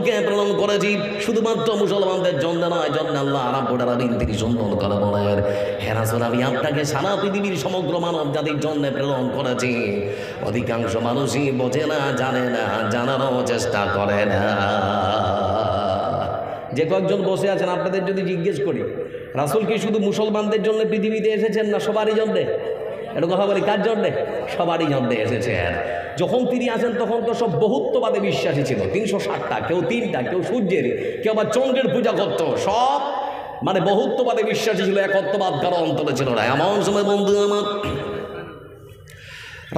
রসুলকে প্রেরণ করেছি শুধুমাত্র মুসলমানদের জন্য নয়, জন্য আল্লাহ রাব্বুল আলামিন তিনি সুন্দর করে বলেন, হে রাসূল আমি আপনাকে সারা পৃথিবীর সমগ্র মানব জাতির জন্য প্রেরণ করেছি। অধিকাংশ মানুষই বোঝে না, জানে না, জানারও চেষ্টা করে না। যে কয়েকজন বসে আছেন আপনাদের যদি জিজ্ঞেস করি, রাসূল কি শুধু মুসলমানদের জন্য পৃথিবীতে এসেছেন না সবারই জন্যে? একটু কথা বলি, কার জন্যে? সবারই জন্যে এসেছেন। যখন তিনি আসেন তখন তো সব বহুত্ববাদে বিশ্বাসী ছিল, 360টা, কেউ 3টা, কেউ সূর্যের, কেউ আবার চন্দ্রের পূজা করত, সব মানে বহুত্ববাদে বিশ্বাসী ছিল, একত্ববাদ কারো অন্তরে ছিল না। এমন সময় বন্ধু আমার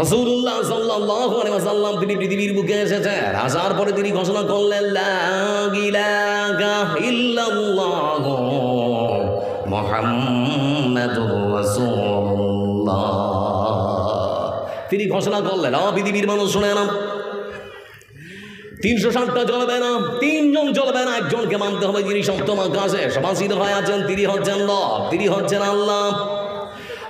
রাসূলুল্লাহ সাল্লাল্লাহু আলাইহি ওয়াসাল্লাম তিনি পৃথিবীর বুকে এসেছেন। আসার পরে তিনি ঘোষণা করলেন, লা ইলাহা ইল্লাল্লাহু মুহাম্মাদুর রাসূলুল্লাহ। তিনি ঘোষণা করলেন, পৃথিবীর মানুষ শুনে না, 360টা চলবে না, 3 জন চলবে না, একজনকে মানতে হবে যিনি সপ্তম আকাশে সমাসীন হয়ে আছেন, তিনি হচ্ছেন রব, তিনি হচ্ছেন আল্লাহ।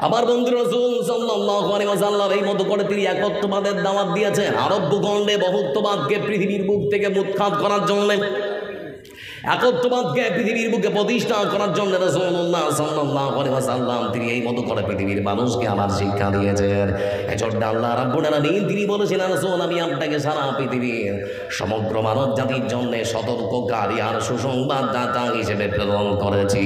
আমার বন্ধু রাসূল সাল্লাল্লাহু আলাইহি ওয়াসাল্লাম এই মতো করে তিনি একত্ববাদের দাওয়াত দিয়েছেন। আরব ভূখণ্ডে বহুত্ববাদকে পৃথিবীর বুক থেকে মুৎখাত করার জন্য, একত্ববাদকে পৃথিবীর বুকে প্রতিষ্ঠা করার জন্য রাসূলুল্লাহ সাল্লাল্লাহু আলাইহি ওয়াসাল্লাম তিনি এই মতো করে পৃথিবীর মানুষকে আমার শিক্ষা দিয়েছেন। এজন্য আল্লাহ রাব্বুল আলামিন তিনি বলেছিলেন, রাসূল আমি আপনাকে সারা পৃথিবীর সমগ্র মানব জাতির জন্য সতর্ককারী আর সুসংবাদদাতা হিসেবে প্রেরণ করেছি।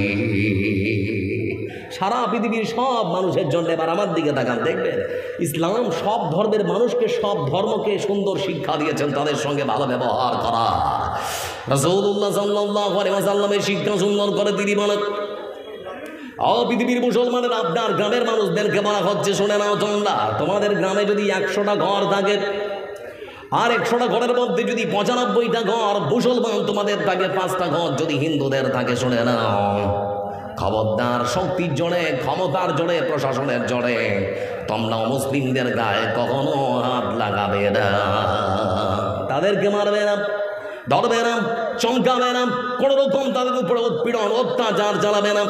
সারা পৃথিবীর সব মানুষের জন্য। এবার আমার দিকে তাকান, দেখবেন ইসলাম সব ধর্মের মানুষকে, সব ধর্মকে সুন্দর শিক্ষা দিয়েছেন তাদের সঙ্গে ভালো ব্যবহার করা। রাসূলুল্লাহ সাল্লাল্লাহু আলাইহি ওয়াসাল্লামের শিক্ষা সুন্দর করে তিনি বলেন, পৃথিবীর মুসলমানের আপনার গ্রামের মানুষদেরকে বলা হচ্ছে, শুনে নাও তোমরা, তোমাদের গ্রামে যদি 100টা ঘর থাকে আর 100টা ঘরের মধ্যে যদি 95টা ঘর মুসলমান তোমাদের থাকে, 5টা ঘর যদি হিন্দুদের থাকে, শুনে নাও খবরদার, শক্তির জোরে, ক্ষমতার জোরে, প্রশাসনের জোরে তোমরা মুসলিমদের গায়ে কখনো হাত লাগাবে না, তাদেরকে মারবে না, ধরবে না, চমকাবে না, কোনো রকম তাদের উপরে উৎপীড়ন অত্যাচার চালাবে না।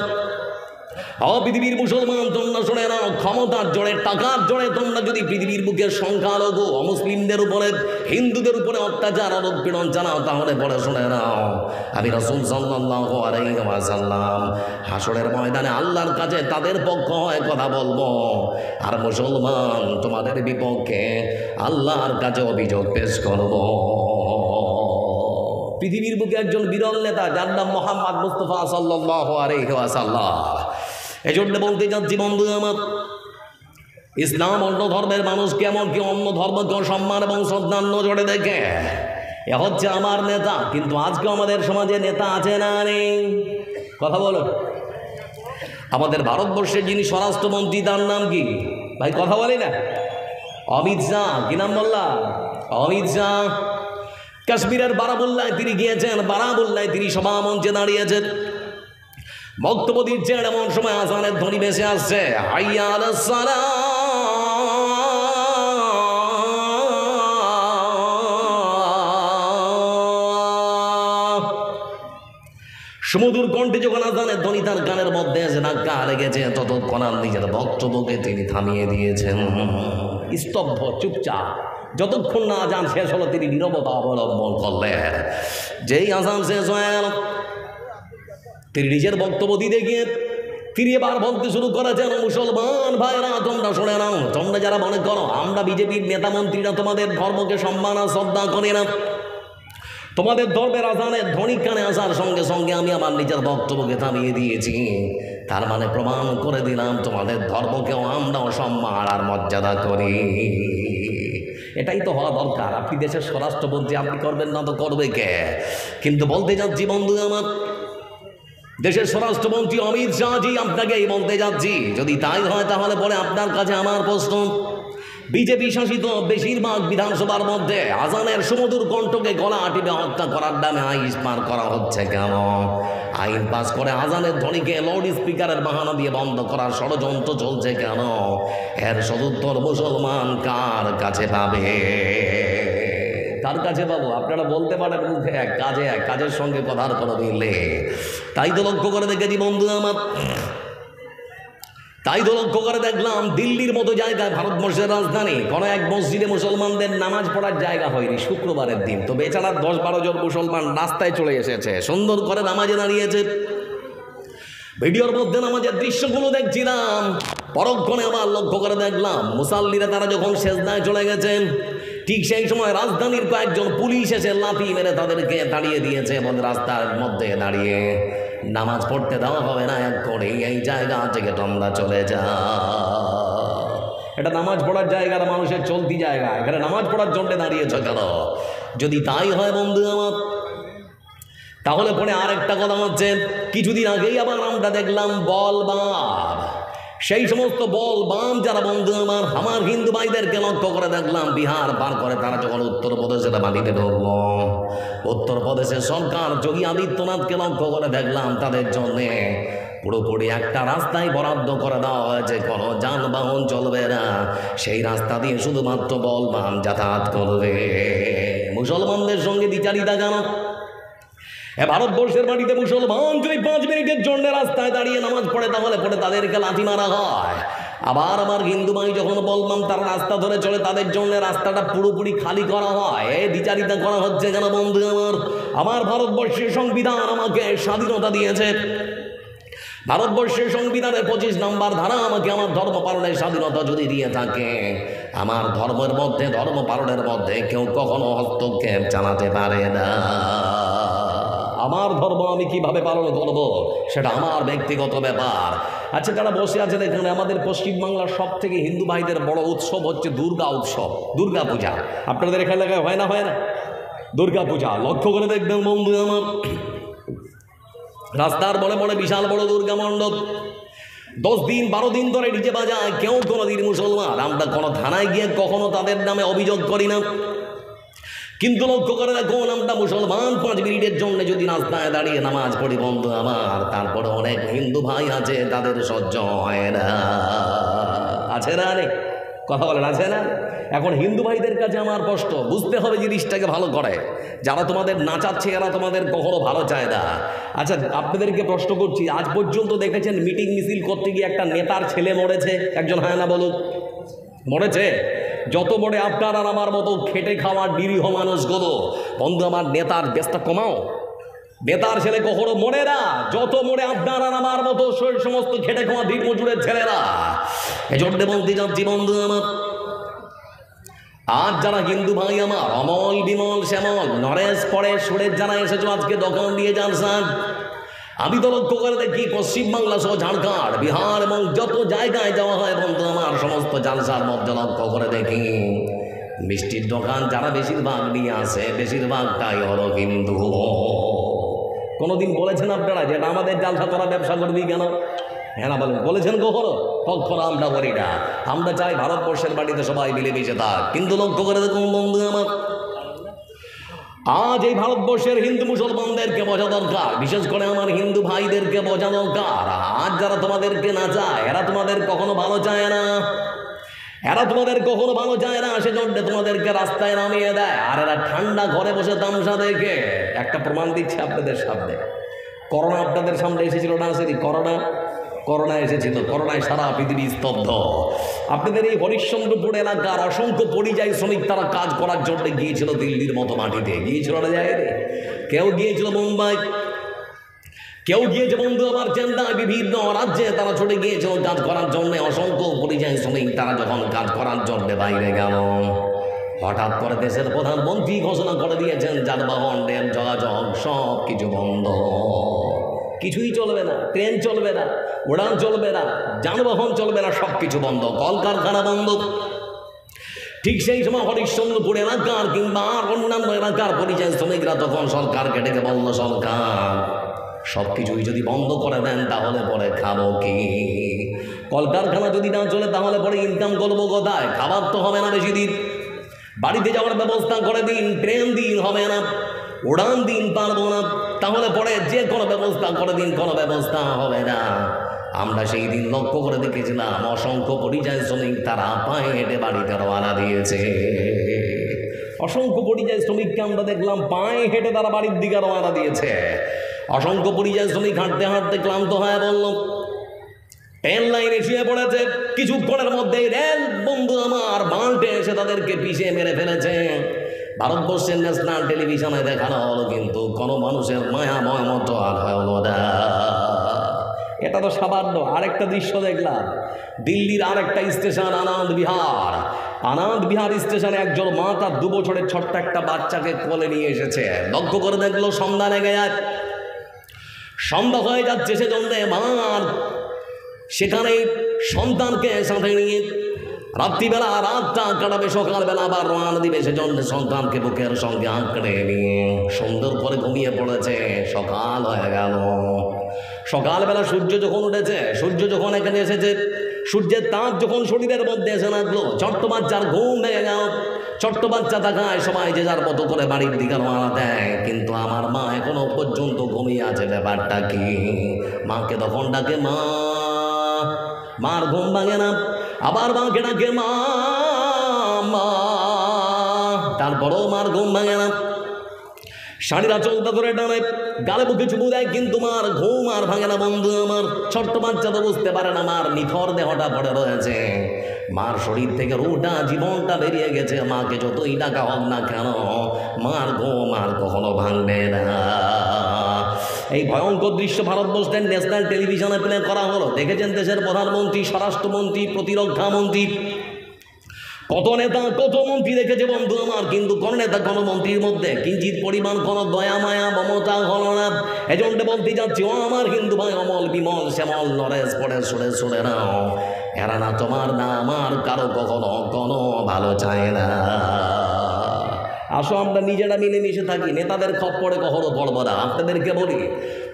পৃথিবীর মুসলমান তোমরা শুনে নাও, ক্ষমতার জোরে, টাকার জোরে তোমরা যদি পৃথিবীর বুকে সংখ্যালঘু অমুসলিমদের উপরে, হিন্দুদের উপরে অত্যাচার আর উৎপীড়ন চালাও, তাহলে পরে শুনে নাও আমি রাসূল সাল্লাল্লাহু আলাইহি ওয়াসাল্লাম হাসরের ময়দানে আল্লাহর কাছে তাদের পক্ষ হয়ে কথা বলবো, আর মুসলমান তোমাদের বিপক্ষে আল্লাহর কাছে অভিযোগ পেশ করব। পৃথিবীর বুকে একজন বিরল নেতা, যার নাম মুহাম্মদ মুস্তাফা সাল্লাল্লাহু আলাইহি ওয়াসাল্লাম। এই জন্য বলতে যাচ্ছি বন্ধু আমার, ইসলাম অন্য ধর্মের মানুষকে, এমনকি অন্য ধর্মকে সম্মান এবং শ্রদ্ধার নজরে দেখে, এ হচ্ছে আমার নেতা। কিন্তু আজকে আমাদের সমাজে নেতা আছে না নেই? কথা বলো। আমাদের ভারতবর্ষের যিনি স্বরাষ্ট্রমন্ত্রী তার নাম কি ভাই? কথা বলি না, অমিত শাহ। কি নাম বললাম? অমিত শাহ। কাশ্মীরের বারামুল্লায় তিনি গিয়েছেন, বারামুল্লায় তিনি সভামঞ্চে দাঁড়িয়েছেন, বক্তব্য দিচ্ছেন। এমন সময় আযানের ধ্বনি ভেসে আসছে, হাইয়া আলাস সালাহ। সুমধুর কণ্ঠে যখন আযানের ধ্বনি তার গানের মধ্যে এসে ধাক্কা লেগেছে, ততক্ষণ নিজের বক্তব্যকে তিনি থামিয়ে দিয়েছেন, স্তব্ধ, চুপচাপ। যতক্ষণ না আযান শেষ হলো তিনি নীরবতা অবলম্বন করলেন। যেই আযান শেষ হয়ে গেল, তিনি নিজের বক্তব্য দিতে গিয়ে তিনি এবার বলতে শুরু করেছেন, মুসলমান ভাইরা তোমরা শুনে নাও, তোমরা যারা মনে করো আমরা বিজেপির নেতা মন্ত্রীরা তোমাদের ধর্মকে সম্মান আর শ্রদ্ধা করি না, তোমাদের ধর্মের আযানের ধ্বনি কানে আসার সঙ্গে সঙ্গে আমি আমার নিজের বক্তব্যকে থামিয়ে দিয়েছি, তার মানে প্রমাণ করে দিলাম তোমাদের ধর্মকেও আমরা সম্মান আর মর্যাদা করি। এটাই তো হওয়া দরকার। আপনি দেশের স্বরাষ্ট্রমন্ত্রী, আপনি করবেন না তো করবে কে? কিন্তু বলতে যাচ্ছি বন্ধু আমার, দেশের স্বরাষ্ট্রমন্ত্রী অমিত শাহজি আপনাকেই বলতে যাচ্ছি, যদি তাই হয় তাহলে পরে আপনার কাছে আমার প্রশ্ন, বিজেপি শাসিত বেশিরভাগ বিধানসভার মধ্যে আযানের সুমধুর কণ্ঠকে গলা টিপে হত্যা করার নামে আইন পাস করা হচ্ছে কেন? আইন পাস করে আযানের ধ্বনিকে লাউড স্পিকারের বাহানা দিয়ে বন্ধ করার ষড়যন্ত্র চলছে কেন? এর সদুত্তর মুসলমান কার কাছে পাবে? কার কাছে পাবো? আপনারা বলতে পারেন মুখে এক, কাজে এক, কাজের সঙ্গে কথার কোনো মিলে। তাই তো লক্ষ্য করে দেখেছি বন্ধু আমার, তাই তো লক্ষ্য করে দেখলাম দিল্লির মতো জায়গায়, ভারতবর্ষের রাজধানী, কোনো এক মসজিদে মুসলমানদের নামাজ পড়ার জায়গা হয়নি শুক্রবারের দিন। তো বেচারা 10-12 জন মুসলমান রাস্তায় চলে এসেছে, সুন্দর করে নামাজে দাঁড়িয়েছে। ভিডিওর মধ্যে নামাজের দৃশ্যগুলো দেখছিলাম, পরক্ষণে আবার লক্ষ্য করে দেখলাম মুসাল্লিরা তারা যখন সেজদায় চলে গেছেন, ঠিক সেই সময় রাজধানীর কয়েকজন পুলিশ এসে লাথি মেরে তাদেরকে তাড়িয়ে দিয়েছে এবং রাস্তার মধ্যে দাঁড়িয়ে নামাজ পড়তে দেওয়া হবে না, এক করে এই জায়গা থেকে তোমরা চলে যাও। এটা নামাজ পড়ার জায়গার মানুষের চলতি জায়গা, এখানে নামাজ পড়ার জন্য দাঁড়িয়েছ কেন? যদি তাই হয় বন্ধু আমার, তাহলে পরে আরেকটা কথা হচ্ছে, কিছুদিন আগেই আবার আমরা দেখলাম বলবাম, সেই সমস্ত বলবাম যারা বন্ধু আমার হিন্দু ভাইদেরকে লক্ষ্য করে দেখলাম বিহার পার করে তারা যখন উত্তরপ্রদেশের মাটিতে ঢুকলো, উত্তরপ্রদেশের সরকার যোগী আদিত্যনাথকে লক্ষ্য করে দেখলাম তাদের জন্যে পুরোপুরি একটা রাস্তায় বরাদ্দ করে দেওয়া হয়েছে, কোনো যানবাহন চলবে না, সেই রাস্তা দিয়ে শুধুমাত্র বলবাম যাতায়াত করবে। মুসলমানদের সঙ্গে দ্বিচারিতা কেন? ভারতবর্ষের মাটিতে মুসলমান যদি 5 মিনিটের জন্য রাস্তায় দাঁড়িয়ে নামাজ পড়ে তাহলে পরে তাদেরকে লাথি মারা হয়। আবার আমার হিন্দু ভাই যখন বললাম তারা রাস্তা ধরে চলে, তাদের জন্য রাস্তাটা পুরোপুরি খালি করা হয়। এই দ্বিচারিতা করা হচ্ছে কেন বন্ধু আমার? ভারতবর্ষের সংবিধান আমাকে স্বাধীনতা দিয়েছে, ভারতবর্ষের সংবিধানের 25 নম্বর ধারা আমাকে আমার ধর্ম পালনের স্বাধীনতা যদি দিয়ে থাকে, আমার ধর্মের মধ্যে, ধর্ম পালনের মধ্যে কেউ কখনো হস্তক্ষেপ চালাতে পারে না। আমার ধর্ম আমি কিভাবে পালন করব সেটা আমার ব্যক্তিগত ব্যাপার। আচ্ছা, যারা বসে আছেন এখানে, আমাদের পশ্চিমবাংলার সব থেকে হিন্দু ভাইদের বড় উৎসব হচ্ছে দুর্গা উৎসব, দুর্গা পূজা। আপনাদের এখানে হয় না? হয় না দুর্গা পূজা? লক্ষ্য করে দেখবেন বন্ধু আমার, রাস্তার বড় বড় বিশাল বড় দুর্গা মণ্ডপ 10 দিন 12 দিন ধরে ডিজে বাজায়। কেউ কোনোদিন মুসলমান, আমরা কোনো থানায় গিয়ে কখনো তাদের নামে অভিযোগ করি না, কিন্তু লক্ষ্য করে দেখুন আমরা মুসলমান 5 মিনিটের জন্য যদি রাস্তায় দাঁড়িয়ে নামাজ পড়ি বন্ধু আমার, তারপরে অনেক হিন্দু ভাই আছে তাদের সহ্য হয় না। আছে না রে? কথা বলেন, আছে না? এখন হিন্দু ভাইদের কাছে আমার প্রশ্ন, বুঝতে হবে জিনিসটাকে ভালো করে। যারা তোমাদের নাচাচ্ছে এরা তোমাদের কখনো ভালো চায় না। আচ্ছা, আপনাদেরকে প্রশ্ন করছি, আজ পর্যন্ত দেখেছেন মিটিং মিছিল করতে গিয়ে একটা নেতার ছেলে মরেছে? একজন হয় না বলুন? মরেছে? যত বড় আপনার আর আমার মতো খেটে খাওয়ার নিরীহ মানুষগুলো বন্ধু আমার, নেতার ব্যস্তা কমাও, নেতার ছেলে কখনো মরে না। যত মরে আপনার আর আমার মতো সমস্ত খেটে খাওয়া দিন মজুরের ছেলেরা। এজন্য বলতে যাচ্ছি বন্ধু আমার, আজ যারা হিন্দু ভাই আমার, অমল, বিমল, শ্যামল, নরেশ, পরেশ, সুরেশ যারা এসেছো আজকে দোকান দিয়ে যান স্যার, আমি তো লক্ষ্য করে দেখি পশ্চিমবাংলা সহ ঝাড়খণ্ড, বিহার এবং যত জায়গায় যাওয়া হয় বন্ধু আমার, সমস্ত জালসার মধ্যে লক্ষ্য করে দেখি মিষ্টির দোকান যারা বেশিরভাগ নিয়ে আসে বেশিরভাগটাই হলো হিন্দু। কোনোদিন বলেছেন আপনারা যে আমাদের জালসা করা ব্যবসা করবি কেন? হ্যাঁ না বলেন, বলেছেন কখনো? কখনো আমরা বলি না। আমরা চাই ভারতবর্ষের বাড়িতে সবাই মিলেমিশে থাক। কিন্তু লক্ষ্য করে দেখুন বন্ধু আমার, আজ এই ভারতবর্ষের হিন্দু মুসলমানদেরকে বোঝা দরকার, বিশেষ করে আমার হিন্দু ভাইদেরকে বোঝা দরকার। আজ যারা তোমাদেরকে না চায় এরা তোমাদের কখনো ভালো চায় না, এরা তোমাদের কখনো ভালো চায় না, সেজন্য তোমাদেরকে রাস্তায় নামিয়ে দেয়। আর এরা ঠান্ডা ঘরে বসে তামসা দেখে। একটা প্রমাণ দিচ্ছে আপনাদের সামনে, করোনা আপনাদের সামনে এসেছিল না? সেটি করোনা এসেছিল, করোনায় সারা পৃথিবী স্তব্ধ। আপনাদের এই হরিশ্চন্দ্রপুর এলাকার অসংখ্য পরিযায়ী শ্রমিক তারা কাজ করার জন্য গিয়েছিল দিল্লির মতো মাটিতে, গিয়েছিল না জায়গায়? কেউ গিয়েছিল মুম্বাই, কেউ গিয়েছে বন্ধু আমার চেন্নাই, বিভিন্ন রাজ্যে তারা ছুটে গিয়েছিল কাজ করার জন্য। অসংখ্য পরিযায়ী শ্রমিক তারা যখন কাজ করার জন্য বাইরে গেল, হঠাৎ করে দেশের প্রধানমন্ত্রী ঘোষণা করে দিয়েছেন যানবাহন, রেল যোগাযোগ সব কিছু বন্ধ, কিছুই চলবে না, ট্রেন চলবে না, উড়ান চলবে না, যানবাহন চলবে না, সব কিছু বন্ধ, কলকারখানা বন্ধ। ঠিক সেই সময় হরিশ্চন্দ্রপুর এলাকার কিংবা আর অন্যান্য এলাকার পরিযায়ী শ্রমিকরা তখন সরকারকে ডেকে বলল, সরকার সব কিছুই যদি বন্ধ করে দেন তাহলে পরে খাবো কি? কলকারখানা যদি না চলে তাহলে পরে ইনকাম করবো কোথায়? খাবার তো হবে না বেশি দিন, বাড়িতে যাওয়ার ব্যবস্থা করে দিন, ট্রেন দিন, হবে না, উড়ান দিন, পারবো না, তাহলে পরে যে কোনো ব্যবস্থা করে দিন, কোনো ব্যবস্থা হবে না। আমরা সেই দিন লক্ষ্য করে দেখেছিলাম অসংখ্য পরিযায়ী শ্রমিক তারা পায়ে হেঁটে বাড়িতে রওনা দিয়েছে। অসংখ্য পরিযায়ী শ্রমিককে আমরা দেখলাম পায়ে হেঁটে তারা বাড়ির দিকে রওনা দিয়েছে। অসংখ্য পরিযায়ী শ্রমিক হাঁটতে হাঁটতে ক্লান্ত হয়ে বলল, ট্রেন লাইনে শুয়ে পড়েছে, কিছুক্ষণের মধ্যেই রেল বন্ধু আমার বাল্টে এসে তাদেরকে পিষে মেরে ফেলেছে। ভারতবর্ষের ন্যাশনাল টেলিভিশনে দেখানো হলো, কিন্তু কোনো মানুষের মায়াময় মতো আর হলো না। এটা তো সামান্য। আরেকটা দৃশ্য দেখলাম, দিল্লির আরেকটা স্টেশন আনন্দ বিহার। আনন্দ বিহার স্টেশনে একজন মা তার 2 বছরের ছোট্ট একটা বাচ্চাকে কোলে নিয়ে এসেছে। লক্ষ্য করে দেখলো সন্ধ্যা লেগে যায়, সন্ধ্যা হয়ে যাচ্ছে, সেজন্য মার সেখানে সন্তানকে সাথে নিয়ে রাত্রিবেলা রাতটা কাটাবে, সকালবেলা আবার রওনা দিবে, সেজন্য সন্তানকে বুকের সঙ্গে আঁকড়ে নিয়ে সুন্দর করে ঘুমিয়ে পড়েছে। সকাল হয়ে গেল। সকালবেলা সূর্য যখন উঠেছে, সূর্য যখন এখানে এসেছে, সূর্যের তাপ যখন শরীরের মধ্যে এসে লাগলো, ছোট্ট বাচ্চার ঘুম ভেঙে গেল। ছোট্ট বাচ্চা থাকায় সবাই যে যার মতো করে বাড়ির দিকে রওনা দেয়, কিন্তু আমার মা এখনো পর্যন্ত ঘুমিয়ে আছে। ব্যাপারটা কি? মাকে তখন ডাকে মা, মার ঘুম ভাঙে না। আবার মাকে ডাকে মা, তারপরেও মার ঘুম ভাঙে না। শাড়ির আঁচলটা ধরে টানে, গালে বুকে চুমু দেয়, কিন্তু মার ঘুম আর ভাঙে না। বন্ধু আমার, ছোট্ট বাচ্চা তো বুঝতে পারে না মার নিথর দেহটা পড়ে রয়েছে, মার শরীর থেকে রুটা জীবনটা বেরিয়ে গেছে। মাকে যতই ডাকা হোক না কেন, মার ঘুম আর কখনো ভাঙবে না। এই ভয়ঙ্কর দৃশ্য ভারতবর্ষের ন্যাশনাল টেলিভিশনে প্লে করা হলো। দেখেছেন দেশের প্রধানমন্ত্রী, স্বরাষ্ট্রমন্ত্রী, প্রতিরক্ষা মন্ত্রী, কত নেতা কত মন্ত্রী দেখেছে বন্ধু আমার, কিন্তু কোন নেতা কোন মন্ত্রীর মধ্যে কিঞ্চিত পরিমাণ কোনো দয়া মায়া মমতা হলো না। এজন্য বলতে যাচ্ছি, ও আমার হিন্দু ভাই, অমল বিমল শ্যামল নরেশ পড়ে শুনে নাও, এরা না তোমার না আমার কারো কখনো কোনো ভালো চায় না। আসো আমরা নিজেরা মিলেমিশে থাকি, নেতাদের খপ্পরে কখনো পড়বো না। আপনাদেরকে বলি,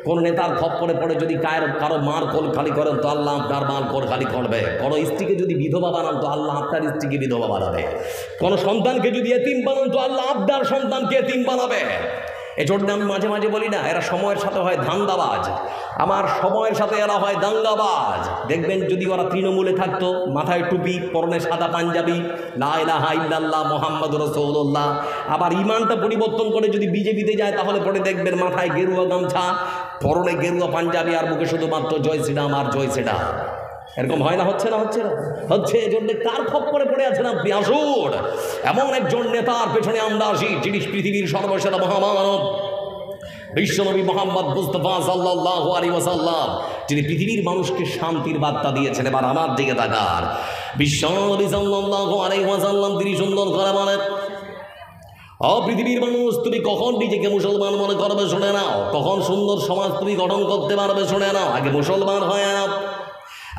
কোন নেতার খপ্পরে পড়ে যদি কারো মার কোল খালি করেন, তো আল্লাহ আপনার মার কোল খালি করবে। কোনো স্ত্রীকে যদি বিধবা বানান, তো আল্লাহ আপনার স্ত্রীকে বিধবা বানাবে। কোনো সন্তানকে যদি এতিম বানান, তো আল্লাহ আপনার সন্তানকে এতিম বানাবে। এজন্য আমি মাঝে মাঝে বলি না, এরা সময়ের সাথে হয় ধান্দাবাজ, আমার সময়ের সাথে এরা হয় দাঙ্গাবাজ। দেখবেন যদি ওরা তৃণমূলে থাকতো, মাথায় টুপি, পরনে সাদা পাঞ্জাবি, লা ইলাহা ইল্লাল্লাহ মুহাম্মাদুর রাসূলুল্লাহ, আবার ইমানটা পরিবর্তন করে যদি বিজেপিতে যায়, তাহলে পরে দেখবেন মাথায় গেরুয়া গামছা, পরনে গেরুয়া পাঞ্জাবি, আর মুখে শুধুমাত্র জয় শ্রীরাম আর জয় শ্রীরাম। এরকম হয় না? হচ্ছে না? হচ্ছে না? হচ্ছে। এজন্য কার খপ্পরে পড়ে আছেন আপনি? আসুন, এমন একজন নেতার পেছনে আমরা আসি, যিনি পৃথিবীর সর্বসেরা মহামানব বিশ্বনবী মুহাম্মদ মুস্তাফা সাল্লাল্লাহু আলাইহি ওয়াসাল্লাম, যিনি পৃথিবীর মানুষকে শান্তির বার্তা দিয়েছেন। এবার আমার দিকে তাকান। বিশ্বনবী সাল্লাল্লাহু আলাইহি ওয়াসাল্লাম তিনি সুন্দর করে বলেন, ও পৃথিবীর মানুষ, তুমি কখন নিজেকে মুসলমান মনে করবে শুনে নাও, কখন সুন্দর সমাজ তুমি গঠন করতে পারবে শুনে নাও, আগে মুসলমান হয়ে নাও।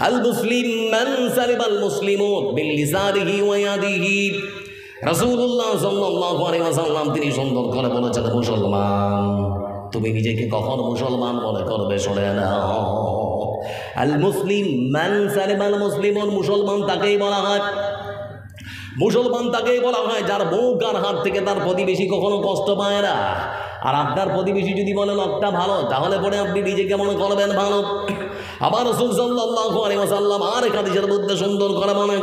আল মুসলিম মান সালিবাল মুসলিমুন বিল লিসানিহি ওয়া ইয়াদিহি। রাসূলুল্লাহ সাল্লাল্লাহু আলাইহি ওয়াসাল্লাম তিনি সুন্দর করে বলেছেন, মুসলমান তুমি নিজেকে কখন মুসলমান মনে করবে শুনে নাও। আল মুসলিম মান সালিবাল মুসলিমুন, মুসলমান তাকেই বলা হয়, মুসলমান তাকেই বলা হয় যার মুখ আর হাত থেকে তার প্রতিবেশী কখনো কষ্ট পায় না। আর আপনার প্রতিবেশী যদি বলে লোকটা ভালো, তাহলে পরে আপনি নিজেকে মনে করবেন ভালো। আবার রাসূল সাল্লাল্লাহু আলাইহি ওয়াসাল্লাম আর এক হাদিসের মধ্যে সুন্দর করে বলেন,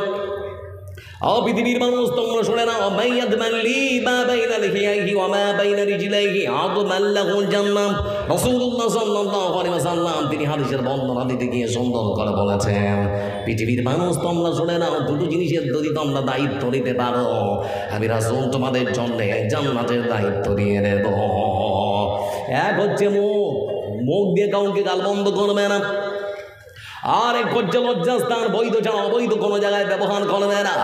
ও পৃথিবীর মানুষ তোমরা শুনে নাও, মাইয়াদমান লি মা বাইনা লিহিয়াইহি ওয়া মা বাইনা রিজলাইহি আযমান লাহুল জান্নাহ। রাসূলুল্লাহ সাল্লাল্লাহু আলাইহি ওয়াসাল্লাম তিনি হাদিসের বর্ণনা দিতে গিয়ে সুন্দর করে বলেছেন, পৃথিবীর মানুষ তোমরা শুনে নাও, দুটো জিনিসের যদি তোমরা দায়িত্ব নিতে পারো, আমি রাসূল তোমাদের জন্য জান্নাতের দায়িত্ব দিয়ে নেব। এক হচ্ছে মুখ দিয়ে কাউকে গাল বন্ধ করবে না, আর এক হচ্ছে লজ্জাস্থান, বৈধ ছাড়া অবৈধ কোনো জায়গায় ব্যবহার করবে না।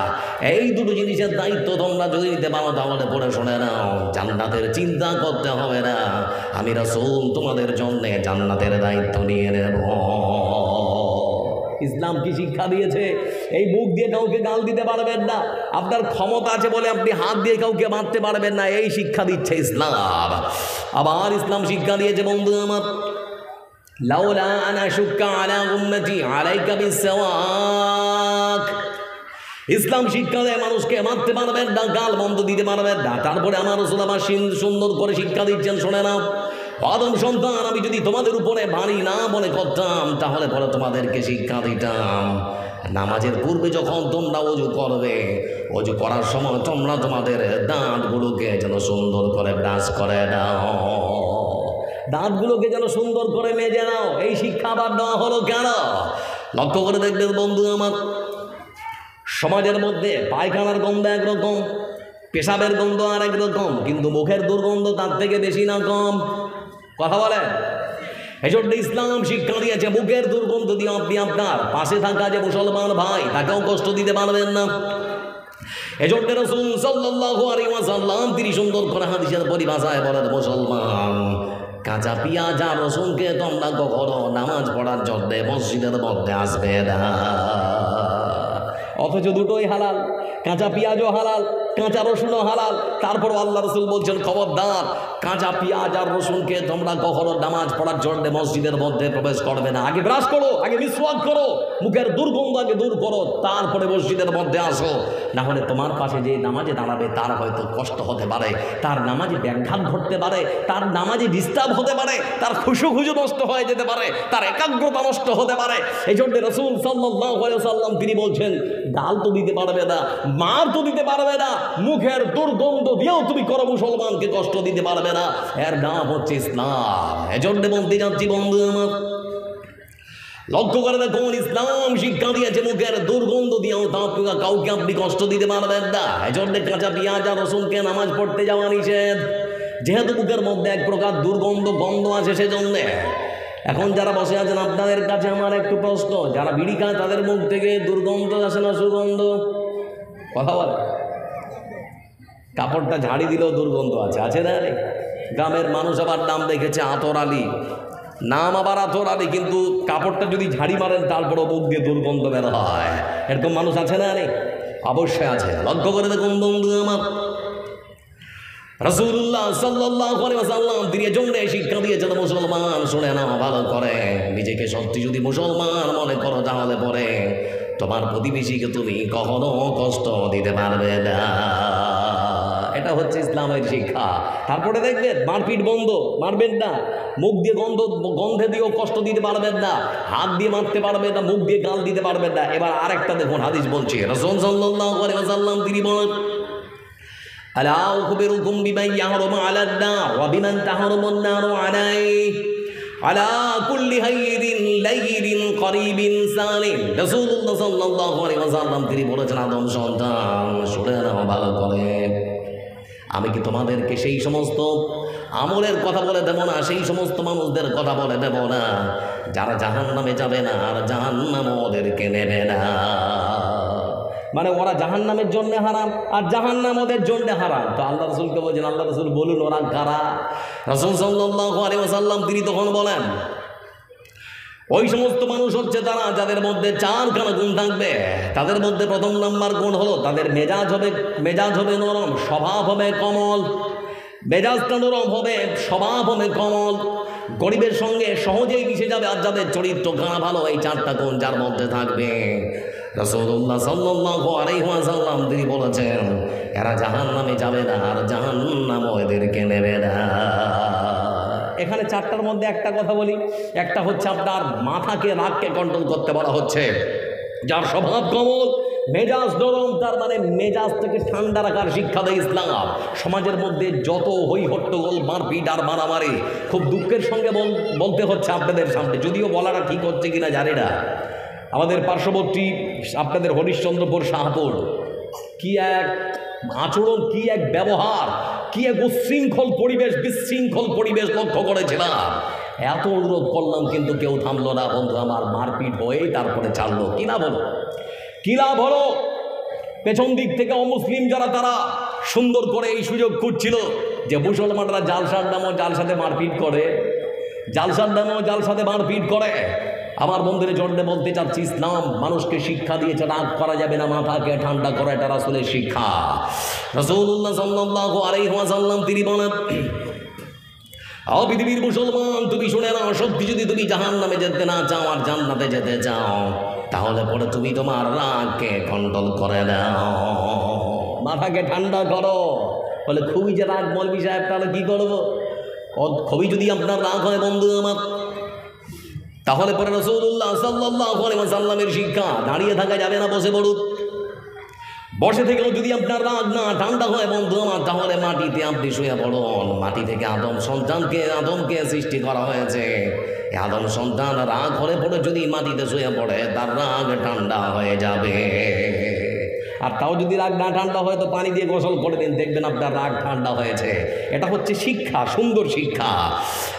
এই দুটো জিনিসের দায়িত্ব তোমরা যদি নিতে পারো, তাহলে পড়ে শুনে নাও, জান্নাতের চিন্তা করতে হবে না, আমি রাসূল তোমাদের জন্য জান্নাতের দায়িত্ব নিয়ে নেব। ইসলাম কি শিক্ষা দিয়েছে? এই মুখ দিয়ে কাউকে গাল দিতে পারবেন না, আপনার ক্ষমতা আছে বলে আপনি হাত দিয়ে কাউকে মারতে পারবেন না, এই শিক্ষা দিচ্ছে ইসলাম। আবার ইসলাম শিক্ষা দিয়েছে বন্ধু আমার, লাউলা আনা শুক্কা আলা উম্মতি আলাইকা বিসওয়াক। ইসলাম শিক্ষা দেয় মানুষকে মারতে পারবেন না, গাল বন্ধ দিতে পারবেন না। তারপরে আমার রাসূল আমার সুন্দর করে শিক্ষা দিচ্ছেন, শুনে নাও, আদম সন্তান, আমি যদি তোমাদের উপরে ভারী না মনে করতাম, তাহলে পরে তোমাদেরকে শিক্ষা দিতাম, নামাজের পূর্বে যখন তোমরা ওযু করবে, ওযু করার সময় তোমরা তোমাদের দাঁতগুলোকে যেন সুন্দর করে ব্রাশ করে দাও, দাঁতগুলোকে যেন সুন্দর করে মেজে নাও। এই শিক্ষা আবার দেওয়া হলো কেন? লক্ষ্য করে দেখবেন বন্ধু আমার, সমাজের মধ্যে পায়খানার গন্ধ একরকম, পেশাবের গন্ধ আর একরকম, কিন্তু মুখের দুর্গন্ধ তার থেকে বেশি না কম? কথা বলেন। এই জন্য ইসলাম শিক্ষা দিয়েছে মুখের দুর্গন্ধ দিয়ে আপনি আপনার পাশে থাকা যে মুসলমান ভাই তাকেও কষ্ট দিতে পারবেন না। এজন্য রাসূল সাল্লাল্লাহু আলাইহি ওয়াসাল্লাম তিনি সুন্দর করে হাদিসের পরিভাষায় বলেন, মুসলমান কাঁচা পেঁয়াজ আর রসুনকে তোমরা কখনো নামাজ পড়ার জন্য মসজিদের মধ্যে আসবে না। অথচ দুটোই হালাল, কাঁচা পেঁয়াজও হালাল, কাঁচা রসুনও হালাল। তারপর আল্লাহ রসুল বলছেন, খবরদার কাঁচা পেঁয়াজ আর রসুনকে তোমরা কখনো নামাজ পড়ার জন্য মসজিদের মধ্যে প্রবেশ করবে না। আগে ব্রাশ করো, আগে মিসওয়াক করো, মুখের দুর্গন্ধ আগে দূর করো, তারপরে মসজিদের মধ্যে আসো। না হলে তোমার পাশে যে নামাজে দাঁড়াবে তার হয়তো কষ্ট হতে পারে, তার নামাজে ব্যাঘাত ঘটতে পারে, তার নামাজে ডিস্টার্ব হতে পারে, তার খুশু নষ্ট হয়ে যেতে পারে, তার একাগ্রতা নষ্ট হতে পারে। এই জন্য রাসূল সাল্লাল্লাহু আলাইহি ওয়াসাল্লাম তিনি বলছেন, গাল তো দিতে পারবে না, মার তো দিতে পারবে না, মুখের দুর্গন্ধ দিয়েও তুমি করো মুসলমানকে কষ্ট দিতে পারবে না। এর নাম হচ্ছে ইসলাম। এজন্য বলতে যাচ্ছি বন্ধু আমার, লক্ষ্য করে দেখুন, ইসলাম শিক্ষা দিয়েছে মুখের দুর্গন্ধ দিয়েও কাউকে আপনি কষ্ট দিতে পারবেন না। এজন্য কাঁচা পেঁয়াজ আর রসুনকে নামাজ পড়তে যাওয়া নিষেধ, যেহেতু মুখের মধ্যে এক প্রকার গন্ধ আছে সেজন্য। এখন যারা বসে আছেন আপনাদের কাছে আমার একটু প্রশ্ন, যারা বিড়ি খায় তাদের মুখ থেকে দুর্গন্ধ আসে না সুগন্ধ? কথা বলে। কাপড়টা ঝাড়ি দিলেও দুর্গন্ধ আছে না? গ্রামের মানুষ আবার নাম রেখেছে আতর আলী, নাম আবার আতর আলী, কিন্তু কাপড়টা যদি ঝাড়ি মারেন তারপরও মুখ দিয়ে দুর্গন্ধ বের হয়। এরকম মানুষ আছে না? অবশ্যই আছে। লক্ষ্য করে দেখুন বন্ধু আমার, রাসূলুল্লাহ সাল্লাল্লাহু আলাইহি ওয়াসাল্লাম তিনি এজন্য শিক্ষা দিয়েছেন, মুসলমান শুনে নাও ভালো করে, নিজেকে সত্যি যদি মুসলমান মনে করো তাহলে পরে তোমার প্রতিবেশীকে তুমি কখনো কষ্ট দিতে পারবে না। এটা হচ্ছে ইসলামের শিক্ষা। তারপরে দেখবেন মারপিট বন্ধ, মারবেন না, মুখ দিয়ে গন্ধে দিয়েও কষ্ট দিতে পারবেন না, হাত দিয়ে মারতে পারবেন না, মুখ দিয়ে গাল দিতে পারবেন না। এবার আরেকটা দেখুন হাদিস বলছে, রাসূল সাল্লাল্লাহু আলাইহি ওয়াসাল্লাম তিনি বলেন, আলা উখবিরুকুম বিমা ইয়াহরুমু আলান নার ওয়া বিমান তাহরুমুন নারু আলাইহি আলা কুল্লি হাইরিন লাইরিন করিবিন সালিম। রাসূলুল্লাহ সাল্লাল্লাহু আলাইহি ওয়াসাল্লাম তিনি বলেছেন, আদম সন্তান শুনে নাও ভালো করে, আমি কি তোমাদেরকে সেই সমস্ত আমলের কথা বলে দেব না, সেই সমস্ত মানুষদের কথা বলে দেব না যারা জাহান্নামে যাবে না আর জাহান্নাম ওদেরকে নেবে না? মানে ওরা জাহান্নামের জন্য হারাম আর জাহান্নাম ওদের জন্য হারাম। তো আল্লাহ রাসূলকে বলছেন, আল্লাহ রাসূল বলুন ওরা কারা? রাসূল সাল্লাল্লাহু আলাইহি ওয়াসাল্লাম তিনি তখন বলেন, ওই সমস্ত মানুষ হচ্ছে তারা যাদের মধ্যে চারখানা গুণ থাকবে। তাদের মধ্যে প্রথম নাম্বার গুণ হলো তাদের মেজাজ হবে নরম, স্বভাব হবে কোমল। মেজাজটা নরম হবে, স্বভাব হবে কোমল, গরিবের সঙ্গে সহজেই মিশে যাবে, আর যাদের চরিত্র খারাপ ভালো, এই চারটা গুণ যার মধ্যে থাকবে, রাসূলুল্লাহ সাল্লাল্লাহু আলাইহি ওয়াসাল্লাম তিনি বলেছেন এরা জাহান্নামে যাবে না আর জাহান্নাম এদেরকে নেবে না। এখানে চারটার মধ্যে একটা কথা বলি, একটা হচ্ছে আপনার মাথাকে, রাগকে কন্ট্রোল করতে বলা হচ্ছে। যার স্বভাব কোমল, মেজাজ নরম, তার মানে মেজাজটাকে ঠান্ডা রাখার শিক্ষা দেয় ইসলাম। সমাজের মধ্যে যত হই হট্টগোল, মারপিট আর মারামারি, খুব দুঃখের সঙ্গে বলতে হচ্ছে আপনাদের সামনে, যদিও বলাটা ঠিক হচ্ছে কিনা জানি না, আমাদের পার্শ্ববর্তী আপনাদের হরিশ্চন্দ্রপুর শাহপুর, কি এক আচরণ, কি এক ব্যবহার, কি এক উচ্ছৃঙ্খল পরিবেশ, বিশৃঙ্খল পরিবেশ লক্ষ্য করেছিলাম। এত অনুরোধ করলাম কিন্তু কেউ থামলো না বন্ধু আমার, মারপিট হয়েই তারপরে ছাড়লো। কি লাভ হলো? কি লাভ হলো? পেছন দিক থেকে অমুসলিম যারা তারা সুন্দর করে এই সুযোগ খুঁজছিল যে মুসলমানরা জালসার নামও জালসাতে মারপিট করে, জালসার নামও জালসাতে মারপিট করে। আমার বন্ধুদের জন্য বলতে চাচ্ছি, ইসলাম মানুষকে শিক্ষা দিয়েছে রাগ করা যাবে না, মাথাকে ঠান্ডা করা, এটা রাসূলের শিক্ষা। রাসূলুল্লাহ সাল্লাল্লাহু আলাইহি ওয়াসাল্লাম তিনি বলেন, ও পৃথিবীর মুসলমান তুমি শুনে নাও, সত্যি যদি তুমি জাহান্নামে যেতে না চাও আর জান্নাতে যেতে চাও তাহলে পরে তুমি তোমার রাগকে কন্ট্রোল করে নাও, মাথাকে ঠান্ডা করো। বলে খুবই যে রাগ মৌলভী সাহেব, তাহলে কী করবো? খুবই যদি আপনার রাগ হয় বন্ধু আমার, তাহলে পরে রাসূলুল্লাহ সাল্লাল্লাহু আলাইহি ওয়াসাল্লামের শিক্ষা, দাঁড়িয়ে থাকা যাবে না, বসে পড়ুক। বসে থেকেও যদি আপনার রাগ না ঠান্ডা হয় বন্ধু আমার, তাহলে মাটিতে আপনি শুয়ে পড়ুন। মাটি থেকে আদমকে সৃষ্টি করা হয়েছে। আদম সন্তান রাগ হলে পড়ে যদি মাটিতে শুয়ে পড়ে, তার রাগ ঠান্ডা হয়ে যাবে। আর তাও যদি রাগ না ঠান্ডা হয় তো পানি দিয়ে গোসল করে দিন, দেখবেন আপনার রাগ ঠান্ডা হয়েছে। এটা হচ্ছে শিক্ষা, সুন্দর শিক্ষা।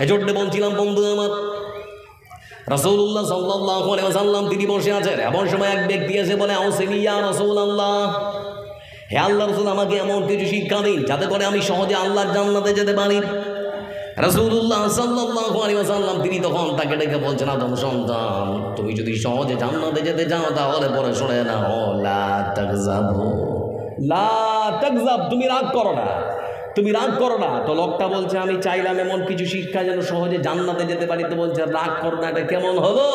এজন্য বলছিলাম বন্ধু আমার, রাসূলুল্লাহ সাল্লাল্লাহু আলাইহি ওয়াসাল্লাম তিনি বসে আছেন। এমন সময় এক ব্যক্তি এসে বলে, আউসিনি ইয়া রাসূলুল্লাহ, হে আল্লাহর রাসূল, আমাকে এমন কিছু শিক্ষা দিন যাতে করে আমি সহজে আল্লাহর জান্নাতে যেতে পারি। রাসূলুল্লাহ সাল্লাল্লাহু আলাইহি ওয়াসাল্লাম তিনি তখন তাকে ডেকে বলছেন, আদম সন্তান, তুমি যদি সহজে জান্নাতে যেতে চাও তাহলে পরে শুনে নাও, লা তাগযাবু, লা তাগযাব, তুমি রাগ করো না, তুমি রাগ করো না। তো লোকটা বলছে, আমি চাইলাম এমন কিছু শিক্ষা যেন সহজে জান্নাতে যেতে পারি। তো বলছে, রাগ করো না, এটা কেমন হলো?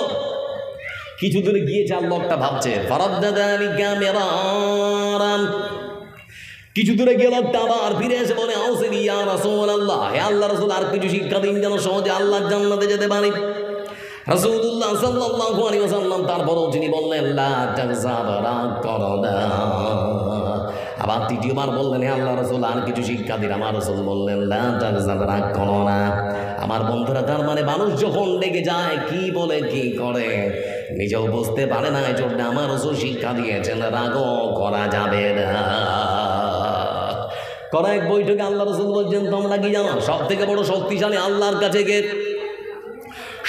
কিছু দূরে গিয়েছে আর লোকটা ভাবছে, ফারাদ্দাদালিকা মিরারান। কিছু দূরে গিয়ে লোকটা আবার ফিরে এসে বলে, আউসিনি ইয়া রাসূলুল্লাহ, হে আল্লাহর রাসূল, আর কিছু শিক্ষা দিন যেন সহজে আল্লাহর জান্নাতে যেতে পারি। রাসূলুল্লাহ সাল্লাল্লাহু আলাইহি ওয়াসাল্লাম তারপরেও তিনি বললেন, লা তাগযাব, রাগ করো না। আবার তৃতীয়বার বললেন, হে আল্লাহর রাসূল, আর কিছু শিক্ষা দিন। আমার রাসূল বললেন, লা তাগযাব, রাগ করো না। আমার বন্ধুরা, তার মানে মানুষ যখন লেগে যায় কি বলে কি করে নিজেও বুঝতে পারে না। এই জন্য আমার রাসূল শিক্ষা দিয়েছেন, রাগও করা যাবে না। করা এক বৈঠকে আল্লাহ রাসূল বলছেন, তোমরা কি জানো সব থেকে বড় শক্তিশালী আল্লাহর কাছে কে?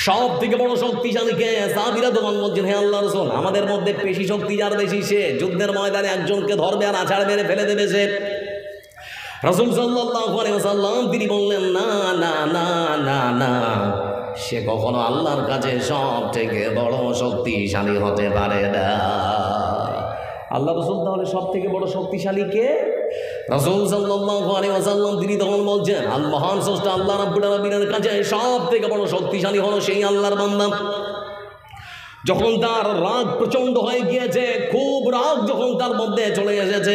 সব থেকে বড় শক্তিশালী কে? সাহাবীরা তখন বলছেন, হে আল্লাহর রাসূল, আমাদের মধ্যে পেশি শক্তি যার বেশি সে যুদ্ধের ময়দানে একজনকে ধরবে আর আছাড় মেরে ফেলে দেবে সে। রাসূল সাল্লাল্লাহু আলাইহি ওয়াসাল্লাম তিনি বললেন, না না না না না, সে কখনো আল্লাহর কাছে সব থেকে বড় শক্তিশালী হতে পারে না। আল্লাহ রাসূল তাহলে সব থেকে বড় শক্তিশালী কে? রাসূল সাল্লাল্লাহু আলাইহি ওয়াসাল্লাম তিনি তখন বলছেন, আল মহান স্রষ্টা আল্লাহ রাব্বুল আলামিনের কাছে সব থেকে বড় শক্তিশালী হলো সেই আল্লাহর বান্দা। যখন তার রাগ প্রচণ্ড হয়ে গিয়েছে, খুব রাগ যখন তার মধ্যে চলে এসেছে,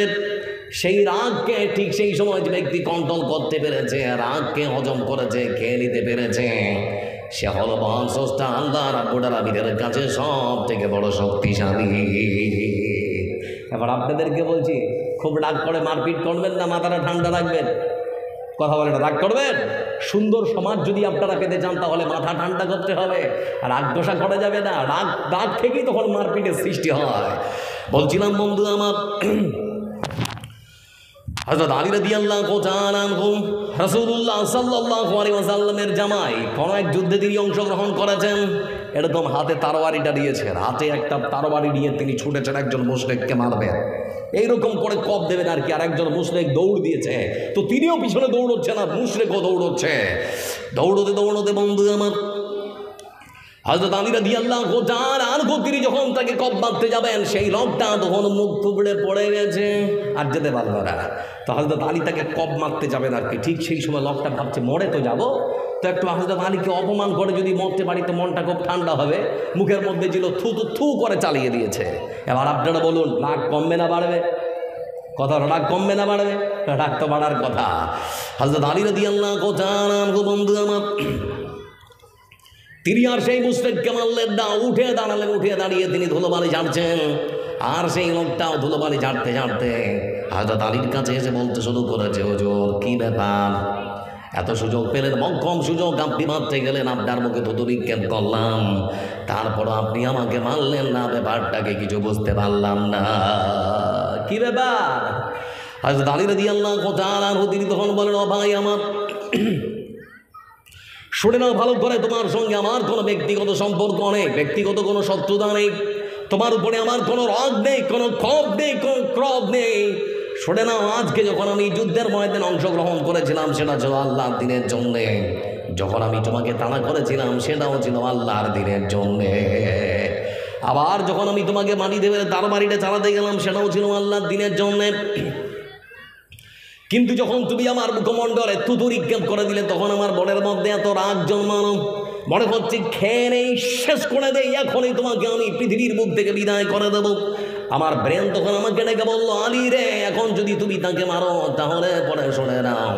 সেই রাগকে ঠিক সেই সময় যে ব্যক্তি কন্ট্রোল করতে পেরেছে, রাগকে হজম করেছে, খেয়ে নিতে পেরেছে, সে হলো মহান স্রষ্টা আল্লাহ রাব্বুল আলামিনের কাছে সব থেকে বড় শক্তিশালী। এবার আপনাদেরকে বলছি, খুব রাগ করে মারপিট করবেন না, মাথাটা ঠান্ডা রাখবেন। কথা বলেন, রাগ করবেন? সুন্দর সমাজ যদি আপনারা পেতে চান তাহলে মাথা ঠান্ডা করতে হবে, রাগ দোষা করা যাবে না। রাগ থেকেই তখন মারপিটের সৃষ্টি হয়। বলছিলাম বন্ধু আমার, হযরত আলী রাদিয়াল্লাহু তাআলা আনহু রাসূলুল্লাহ সাল্লাল্লাহু আলাইহি ওয়াসাল্লামের জামাই কোন এক যুদ্ধে তিনি অংশগ্রহণ করেছেন। এরকম হাতে তরবারিটা দিয়েছেন, হাতে একটা তরবারি নিয়ে তিনি ছুটেছেন একজন মুশরিককে মারবেন, এইরকম করে কপ দেবেন আর কি। আর একজন মুশরিক দৌড় দিয়েছে, তো তিনিও পিছনে দৌড়চ্ছে না, মুশরিকও দৌড়চ্ছে। দৌড়তে দৌড়তে বন্ধু আমার, হযরত আলী রাদিয়াল্লাহু তাআলা আনহু তিনি যখন তাকে কপ মারতে যাবেন, সেই লোকটা তখন মুখ থুবড়ে পড়ে গেছে আর যেতে পারল না। তো হযরত আলী তাকে কপ মারতে যাবেন আর কি। ঠিক সেই সময় লোকটা ভাবছে, মরে তো যাব, তো একটু হযরত আলীকে অপমান করে যদি মরতে পারি তো মনটা খুব ঠান্ডা হবে। মুখের মধ্যে ছিল থু থু থু করে চালিয়ে দিয়েছে। এবার আপনারা বলুন, রাগ কমবে না বাড়বে? কথা, রাগ কমবে না বাড়বে? রাগ তো বাড়ার কথা। হযরত আলী রাদিয়াল্লাহু তাআলা আনহু বন্ধু আমার, তিনি আর সেই মুশরিককে মারলেন না, উঠে দাঁড়ালেন। উঠে দাঁড়িয়ে তিনি ধুলোবালি ঝাড়ছেন, আর সেই লোকটাও ধুলোবালি ঝাড়তে ঝাড়তে হযরত আলীর কাছে এসে বলতে শুরু করেছে, হুজুর কি ব্যাপার, এত সুযোগ পেলেন, মক্কম সুযোগ, আপনি মারতে গেলেন, আপনার মুখে থুতু নিক্ষেপ করলাম, তারপরও আপনি আমাকে মারলেন না, ব্যাপারটাকে কিছু বুঝতে পারলাম না, কি ব্যাপার? হযরত আলী রাদিয়াল্লাহু তাআলা আনহু তিনি তখন বলেন, ও ভাই আমার, শুনে নাও ভালো করে, তোমার সঙ্গে আমার কোনো ব্যক্তিগত সম্পর্ক নেই, ব্যক্তিগত কোনো শত্রুতা নেই, তোমার উপরে আমার কোনো রাগ নেই, কোনো ক্ষোভ নেই, কোনো ক্রোধ নেই। শুনে নাও, আজকে যখন আমি যুদ্ধের ময়দানে অংশগ্রহণ করেছিলাম সেটা ছিল আল্লাহর দিনের জন্যে, যখন আমি তোমাকে তাড়া করেছিলাম সেটাও ছিল আল্লাহর দিনের জন্যে, আবার যখন আমি তোমাকে মাটি দেবে তার বাড়িটা চালাতে গেলাম সেটাও ছিল আল্লাহর দিনের জন্যে। কিন্তু যখন তুমি আমার মুখমণ্ডলে থুতু নিক্ষেপ করে দিলে তখন আমার মনের মধ্যে এত রাগ জন্মানো, মনে হচ্ছে খেয়ে নেই, শেষ করে দেই, এখনই তোমাকে আমি পৃথিবীর মুখ থেকে বিদায় করে দেব। আমার ব্রেন তখন আমাকে ডেকে বললো, আলী রে, এখন যদি তুমি তাকে মারো তাহলে পরে শুনে নাও,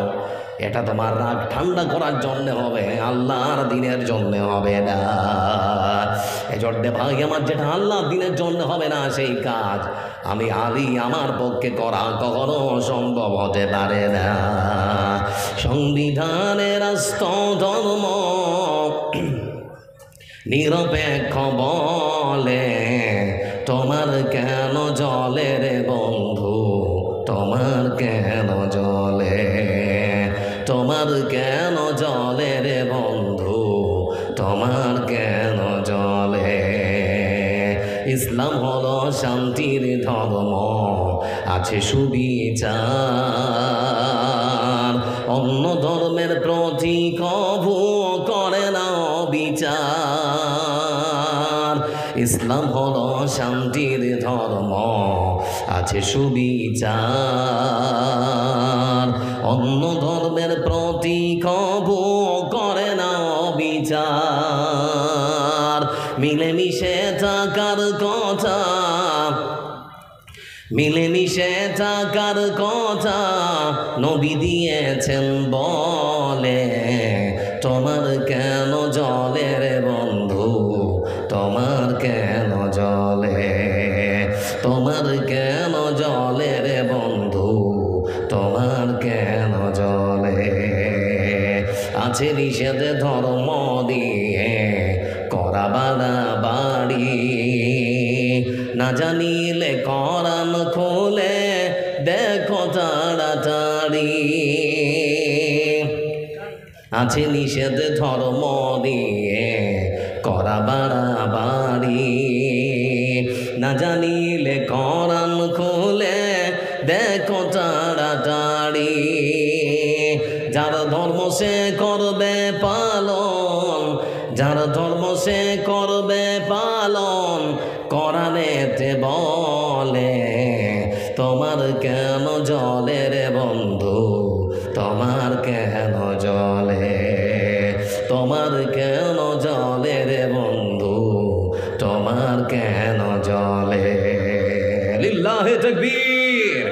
এটা তোমার রাগ ঠান্ডা করার জন্য হবে, আল্লাহর দিনের জন্য হবে না। এই জন্যে ভাই আমার, যেটা আল্লাহ দিনের জন্য হবে না সেই কাজ আমি আলী আমার পক্ষে করা কখনো সম্ভব হতে পারে না। সংবিধানের রাষ্ট্র ধর্ম নিরপেক্ষ বলে তোমার কেন জলে রে বন্ধু, তোমার কেন জলে, তোমার কেন জলে রে বন্ধু, তোমার কেন জলে। ইসলাম হলো শান্তির ধর্ম, আছে সুবিচার, অন্য ধর্মের প্রতি কভু করে না বিচার। ইসলাম হলো শান্তির ধর্ম, আছে সুবিচার, অন্য ধর্মের প্রতি কভু করে না বিচার। মিলেমিশে থাকার কথা, মিলেমিশে থাকার কথা নবী দিয়েছেন বলে, তোমার কেন জলে রে বন্ধু, তোমার কেন জলে, তোমার কেন জলে রে বন্ধু, তোমার কেন জলে। আছে নিষেধ ধর্ম দিয়ে করা বাড়াবাড়ি, না জানিলে কোরআন খোলে দেখো তাড়াতাড়ি। আছে নিষেধ ধর্ম দিয়ে করা বাড়াবাড়ি, না জানিলে কোরআন খোলে দেখো তাড়াতাড়ি। যার ধর্ম সে করবে পালন, যার ধর্ম সে করবে পালন, কোরআনেতে বলে তোমার কেন জলে রে বন্ধু, তোমার কেন জলে, তোমার কেন জলে রে বন্ধু, তোমার কেন জলে। লিল্লাহে তাকবীর,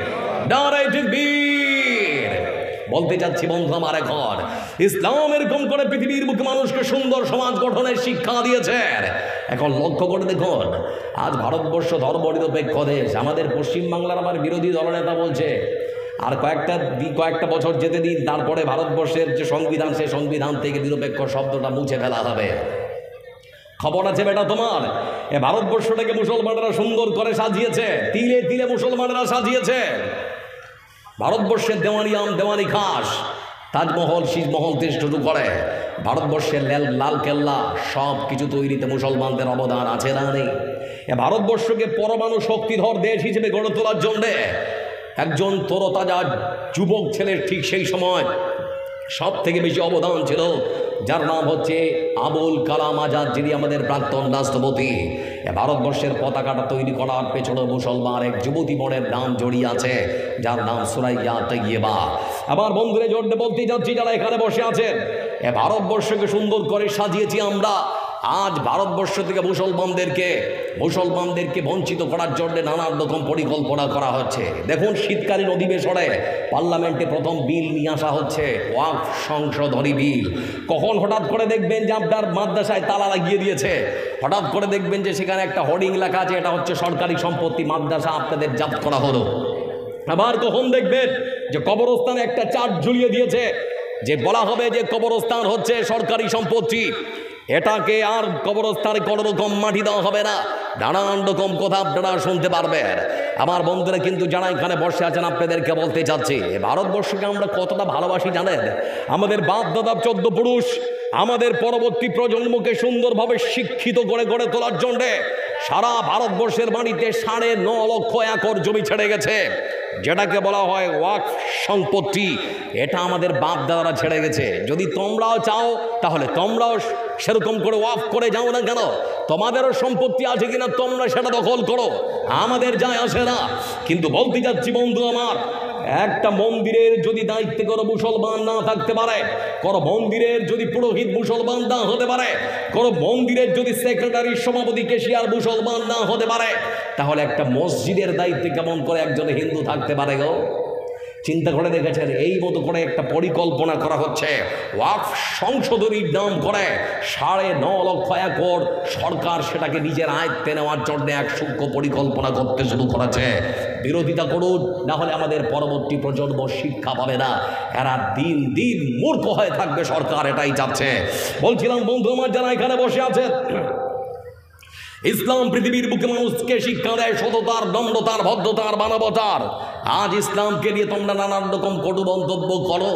নারায়ে তাকবীর। বলতে চাচ্ছি বন্ধু আমার, এখন ইসলাম এরকম করে পৃথিবীর বুকে মানুষকে সুন্দর সমাজ গঠনের শিক্ষা দিয়েছেন। এখন লক্ষ্য করে দেখুন, আজ ভারতবর্ষ ধর্মনিরপেক্ষ দেশ, আমাদের পশ্চিমবাংলার আমার বিরোধী দলনেতা বলছে আর কয়েকটা বছর যেতে দিন, তারপরে ভারতবর্ষের যে সংবিধান, সে সংবিধান থেকে নিরপেক্ষ শব্দটা মুছে ফেলা হবে। খবর আছে বেটা তোমার, এ ভারতবর্ষটাকে মুসলমানরা সুন্দর করে সাজিয়েছে, তিলে তিলে মুসলমানরা সাজিয়েছে। ভারতবর্ষের দেওয়ানিয়াম, দেওয়ানি খাস, তাজমহল, শীষমহল থেকে শুরু করে ভারতবর্ষের লাল কেল্লা, সব কিছু তৈরিতে মুসলমানদের অবদান আছে না নেই? এ ভারতবর্ষকে পরমাণু শক্তিধর দেশ হিসেবে গড়ে তোলার জন্যে একজন তরতাজা যুবক ছেলের ঠিক সেই সময় সব থেকে বেশি অবদান ছিল, যার নাম হচ্ছে আবুল কালাম আজাদ, যিনি আমাদের প্রাক্তন রাষ্ট্রপতি। ভারতবর্ষের পতাকাটা তৈরি করার পেছনে মুসলমান এক যুবতী বোনের নাম জড়িয়ে আছে, যার নাম সুরাইয়া তৈয়বা। আবার বন্ধুরা জোরে বলতে যাচ্ছি, যারা এখানে বসে আছেন, এ ভারতবর্ষকে সুন্দর করে সাজিয়েছি আমরা। আজ ভারতবর্ষ থেকে মুসলমানদেরকে বঞ্চিত করার জন্য নানান রকম পরিকল্পনা করা হচ্ছে। দেখুন, শীতকালীন অধিবেশনে পার্লামেন্টে প্রথম বিল নিয়ে আসা হচ্ছে, ওয়াকফ সংশোধনী বিল। কখন হঠাৎ করে দেখবেন যে আপনার মাদ্রাসায় তালা লাগিয়ে দিয়েছে, হঠাৎ করে দেখবেন যে সেখানে একটা হোর্ডিং লেখা আছে, এটা হচ্ছে সরকারি সম্পত্তি, মাদ্রাসা আপনাদের জব্দ করা হলো। আবার কখন দেখবেন যে কবরস্থানে একটা চার্ট ঝুলিয়ে দিয়েছে, যে বলা হবে যে কবরস্থান হচ্ছে সরকারি সম্পত্তি, এটাকে আর কবরস্থানে কোনো রকম মাটি দেওয়া হবে না। নানান রকম কথা আপনারা শুনতে পারবেন। আমার বন্ধুরা কিন্তু যারা এখানে বসে আছেন, আপনাদেরকে বলতে চাচ্ছি, ভারতবর্ষকে আমরা কতটা ভালোবাসি জানেন? আমাদের বাপ দাদার 14 পুরুষ আমাদের পরবর্তী প্রজন্মকে সুন্দরভাবে শিক্ষিত করে গড়ে তোলার জন্যে সারা ভারতবর্ষের মাটিতে 9.5 লক্ষ একর জমি ছেড়ে গেছে, যেটাকে বলা হয় ওয়াকফ সম্পত্তি। এটা আমাদের বাপ দাদারা ছেড়ে গেছে। যদি তোমরাও চাও তাহলে তোমরাও সেরকম করে ওয়াকফ করে যাও না কেন? তোমাদেরও সম্পত্তি আছে কিনা তোমরা সেটা দখল করো, আমাদের যায় আসে না। কিন্তু বলতে যাচ্ছি বন্ধু আমার, একটা মন্দিরের যদি দায়িত্বে কোনো মুসলমান না থাকতে পারে, কোনো মন্দিরের যদি পুরোহিত মুসলমান না হতে পারে, কোনো মন্দিরের যদি সেক্রেটারি, সভাপতি, কেশিয়ার মুসলমান না হতে পারে, তাহলে একটা মসজিদের দায়িত্বে কেমন করে একজন হিন্দু থাকতে পারে গো? চিন্তা করে দেখেছেন এই মতো করে একটা পরিকল্পনা করা হচ্ছে, ওয়াকফ সংশোধনীর নাম করে 9.5 লক্ষ একর সরকার সেটাকে নিজের আয়ত্তে নেওয়ার জন্য এক সূক্ষ্ম পরিকল্পনা করতে শুরু করেছে। বিরোধিতা করুন, না হলে আমাদের পরবর্তী প্রজন্ম শিক্ষা পাবে না, এরা দিন দিন মূর্খ হয়ে থাকবে। সরকার এটাই চাচ্ছে। বলছিলাম বন্ধু আমার যারা এখানে বসে আছেন, ইসলাম পৃথিবীর বুকে মানুষকে শিক্ষা দেয় সততার, নম্রতার, ভদ্রতার, মানবতার। আজ ইসলামকে নিয়ে তোমরা নানান রকম কটু মন্তব্য করো।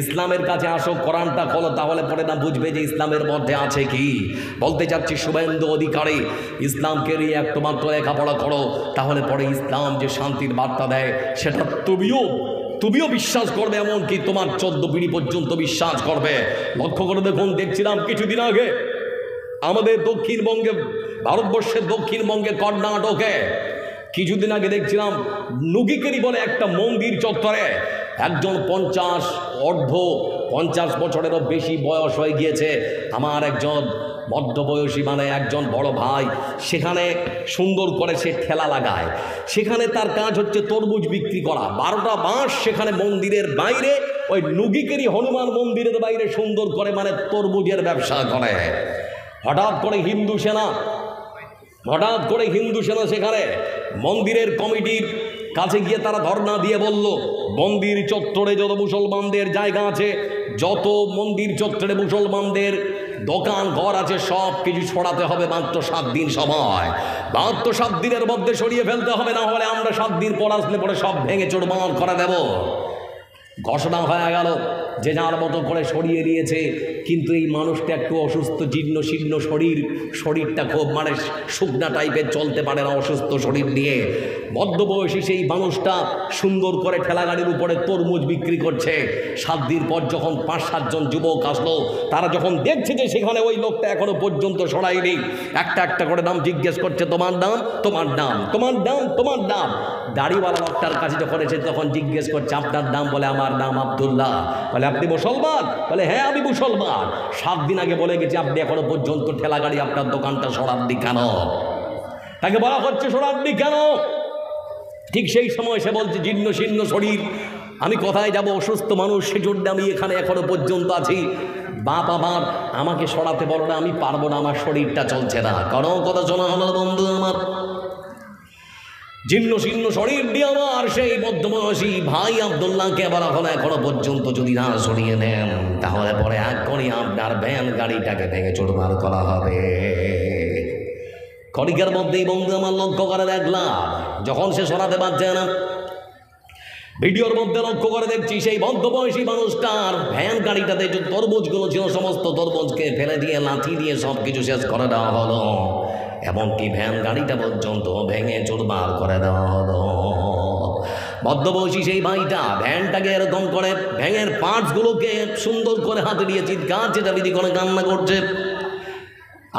ইসলামের কাছে আসো, কোরআনটা খোলো, তাহলে পরে না বুঝবে যে ইসলামের মধ্যে আছে কি। বলতে চাচ্ছি শুভেন্দু অধিকারী, ইসলামকে নিয়ে একটু মাত্র লেখাপড়া করো, তাহলে পরে ইসলাম যে শান্তির বার্তা দেয় সেটা তুমিও বিশ্বাস করবে, এমনকি তোমার 14 পিঢ়ি পর্যন্ত বিশ্বাস করবে। লক্ষ্য করে দেখুন, দেখছিলাম কিছুদিন আগে আমাদের দক্ষিণবঙ্গে, ভারতবর্ষের দক্ষিণবঙ্গে কর্ণাটকে কিছুদিন আগে দেখছিলাম নুগিকেরি বলে একটা মন্দির চত্বরে একজন 50 বছরেরও বেশি বয়স হয়ে গিয়েছে আমার একজন মধ্যবয়সী মানে একজন বড় ভাই, সেখানে সুন্দর করে সে ঠেলা লাগায়। সেখানে তার কাজ হচ্ছে তরমুজ বিক্রি করা। 12টা মাস সেখানে মন্দিরের বাইরে, ওই নুগিকেরি হনুমান মন্দিরের বাইরে সুন্দর করে মানে তরমুজের ব্যবসা করে। হঠাৎ করে হিন্দু সেনা সেখানে মন্দিরের কমিটির কাছে গিয়ে তারা ধর্ণা দিয়ে বলল, মন্দির চত্বরে যত মুসলমানদের জায়গা আছে, যত মন্দির চত্বরে মুসলমানদের দোকান ঘর আছে, সব কিছু ছড়াতে হবে। মাত্র 7 দিন সময়, মাত্র 7 দিনের মধ্যে সরিয়ে ফেলতে হবে, না হলে আমরা 7 দিন পর আসলে পরে সব ভেঙে চুরমার করে দেব। ঘোষণা হয়ে গেল, যে যার মতো করে সরিয়ে নিয়েছে। কিন্তু এই মানুষটা একটু অসুস্থ, জীর্ণ শীর্ণ শরীরটা খুব মানে শুকনা টাইপের, চলতে পারে না অসুস্থ শরীর নিয়ে। মধ্যবয়সী সেই মানুষটা সুন্দর করে ঠেলাগাড়ির উপরে তরমুজ বিক্রি করছে। 7 দিন পর যখন 5-7 জন যুবক আসলো, তারা যখন দেখছে যে সেখানে ওই লোকটা এখনো পর্যন্ত সরাইনি, একটা করে নাম জিজ্ঞেস করছে, তোমার নাম, তোমার নাম, তোমার নাম, তোমার নাম। দাড়িওয়ালা লোকটার কাছে যখন এসে তখন জিজ্ঞেস করছে, আপনার নাম? বলে আমার নাম আব্দুল্লাহ। বলে আপনি মুসলমান? বলে হ্যাঁ আমি মুসলমান। 7 দিন আগে বলে গেছি, আপনি এখনো পর্যন্ত ঠেলাগাড়ি আপনার দোকানটা সরাননি কেন? তাকে বলা হচ্ছে সরাননি কেন? ঠিক সেই সময় সে বলছে, জীর্ণ শীর্ণ শরীর, আমি কোথায় যাব, অসুস্থ মানুষ, সেজন্য আমি এখানে এখনো পর্যন্ত আছি। বাপ আমার, আমাকে সরাতে বলো না, আমি পারবো না, আমার শরীরটা চলছে না। কোনো কথা শোনা হলো বন্ধু আমার? জীর্ণ শীর্ণ শরীর দিয়ে আমার সেই মধ্যবয়সী ভাই আব্দুল্লাহকে বলা হলো, এখনো পর্যন্ত যদি না সরিয়ে নেন তাহলে পরে এখনই আপনার ভ্যান গাড়িটাকে ভেঙে চুরমার করা হবে। ক্ষণিকের মধ্যেই বন্ধু আমার লক্ষ্য করে দেখলাম, যখন সে সরাতে পারছে না, ভিডিওর মধ্যে লক্ষ্য করে দেখছি সেই মধ্যবয়সী মানুষটার ভ্যান গাড়িটাতে যে তরমুজগুলো ছিল, সমস্ত তরমুজকে ফেলে দিয়ে লাঠি দিয়ে সব কিছু শেষ করে দেওয়া হলো। এমনকি ভ্যান গাড়িটা পর্যন্ত ভেঙে চুরমার করে দেওয়া হলো। মধ্যবয়সী সেই ভাইটা ভ্যানটাকে এরকম করে ভ্যানের পার্টসগুলোকে সুন্দর করে হাতে দিয়ে চিৎকার চেঁচামেচি করে কান্না করছে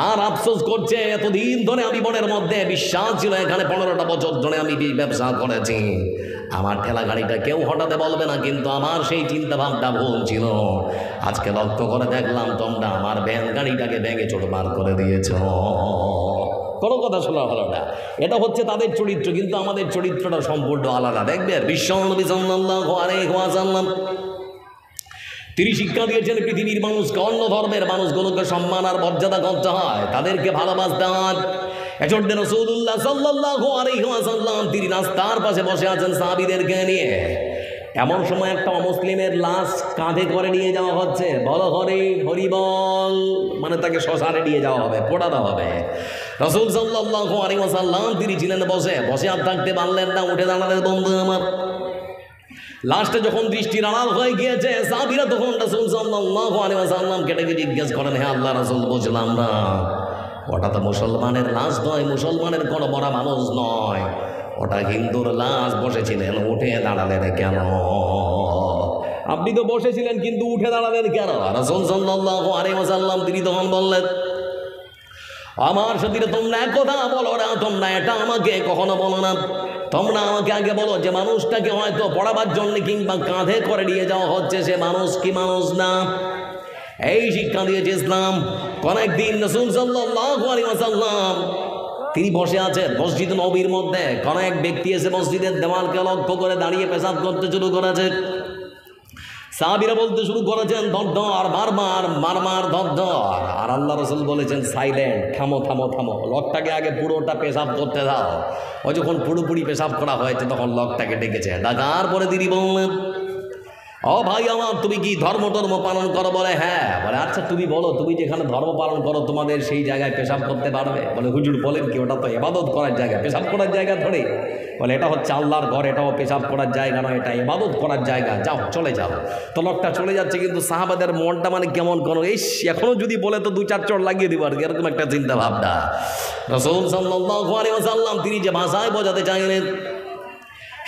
আর আফসোস করছে, এতদিন ধরে আমি মনের মধ্যে বিশ্বাস ছিল, এখানে 15টা বছর ধরে আমি ব্যবসা করেছি, আমার ঠেলা গাড়িটা কেউ হঠাতে বলবে না, কিন্তু আমার সেই চিন্তা ভাবনা ভুল ছিল। আজকে লক্ষ্য করে দেখলাম তোমরা আমার ভ্যান গাড়িটাকে ভেঙে চুরমার করে দিয়েছ। কোনো কথা শোনা হলো না। এটা হচ্ছে তাদের চরিত্র, কিন্তু আমাদের চরিত্রটা সম্পূর্ণ আলাদা। দেখবেন বিশ্বনবী সাল্লাল্লাহু আলাইহি ওয়াসাল্লাম তিনি শিক্ষা দিয়েছেন পৃথিবীর মানুষকে, অন্য ধর্মের মানুষগুলোকে সম্মান আর মর্যাদা করতে হয়, তাদেরকে ভালোবাসতে হয়। এজন্য রাসূলুল্লাহ সাল্লাল্লাহু আলাইহি ওয়াসাল্লাম তিনি রাস্তার পাশে বসে আছেন সাহাবীদেরকে নিয়ে। এমন সময় একটা অমুসলিমের লাশ কাঁধে করে নিয়ে যাওয়া হচ্ছে, বলো হরি হরি বল, মানে তাকে শ্মশানে নিয়ে যাওয়া হবে, পোড়ানো হবে। রাসূল সাল্লাল্লাহু আলাইহি ওয়াসাল্লাম তিনি ছিলেন বসে আর থাকতে পারলেন না, উঠে দাঁড়ালেন। বন্ধু আমার, লাস্টে যখন দৃষ্টির আড়াল হয়ে গিয়েছে, সাহাবীরা তখন রাসূল সাল্লাল্লাহু আলাইহি ওয়াসাল্লামকে ডেকে জিজ্ঞেস করেন, হে আল্লাহর রাসূল, বুঝলাম না, ওটা তো মুসলমানের লাশ নয়, মুসলমানের কোনো মরা মানুষ নয়, ওটা হিন্দুর লাশ, বসেছিলেন, উঠে দাঁড়ালেন কেন? আপনি তো বসেছিলেন কিন্তু উঠে দাঁড়ালেন কেন? রাসূল সাল্লাল্লাহু আলাইহি ওয়াসাল্লাম তিনি তখন বললেন, আমার সাথে তোমরা একথা বলো না, তোমরা এটা আমাকে কখনো বলো না, তোমরা আমাকে আগে বলো যে মানুষটাকে হয়তো পড়াবার জন্য কিংবা কাঁধে করে নিয়ে যাওয়া হচ্ছে, সে মানুষ কি মানুষ না? এই শিক্ষা দিয়েছে ইসলাম। কোন একদিন রাসূল সাল্লাল্লাহু আলাইহি ওয়াসাল্লাম তিনি বসে আছেন মসজিদ নবীর মধ্যে। কোন এক ব্যক্তি এসে মসজিদের দেওয়ালকে লক্ষ্য করে দাঁড়িয়ে পেশাব করতে শুরু করেছে। সাহাবীরা বলতে শুরু করেছেন ধর মারমার ধর। আর আল্লাহ রাসূল বলেছেন সাইলেন্ট, থামো থামো থামো, লোকটাকে আগে পুরোটা পেশাব করতে দাও। ও যখন পুরোপুরি পেশাব করা হয়েছে তখন লোকটাকে ডেকেছে, ডাকার পরে তিনি বললেন, ও ভাই আমার, তুমি কি ধর্ম পালন করো? বলে হ্যাঁ। বলে আচ্ছা তুমি বলো, তুমি যেখানে ধর্ম পালন করো তোমাদের সেই জায়গায় পেশাব করতে পারবে? বলে হুজুর বলেন কি, ওটা তো ইবাদত করার জায়গা, পেশাব করার জায়গা ধরে? বলে এটা হচ্ছে আল্লাহর ঘর, এটাও পেশাব করার জায়গা নয়, এটা ইবাদত করার জায়গা, যাও চলে যাও। তো লোকটা চলে যাচ্ছে, কিন্তু সাহাবাদের মনটা মানে কেমন করো, এই এখনো যদি বলে তো 2-4 চড় লাগিয়ে দিব আর কি, এরকম একটা চিন্তা ভাবনা। রাসূল সাল্লাল্লাহু আলাইহি ওয়াসাল্লাম তিনি যে ভাষায় বোঝাতে চাইলেন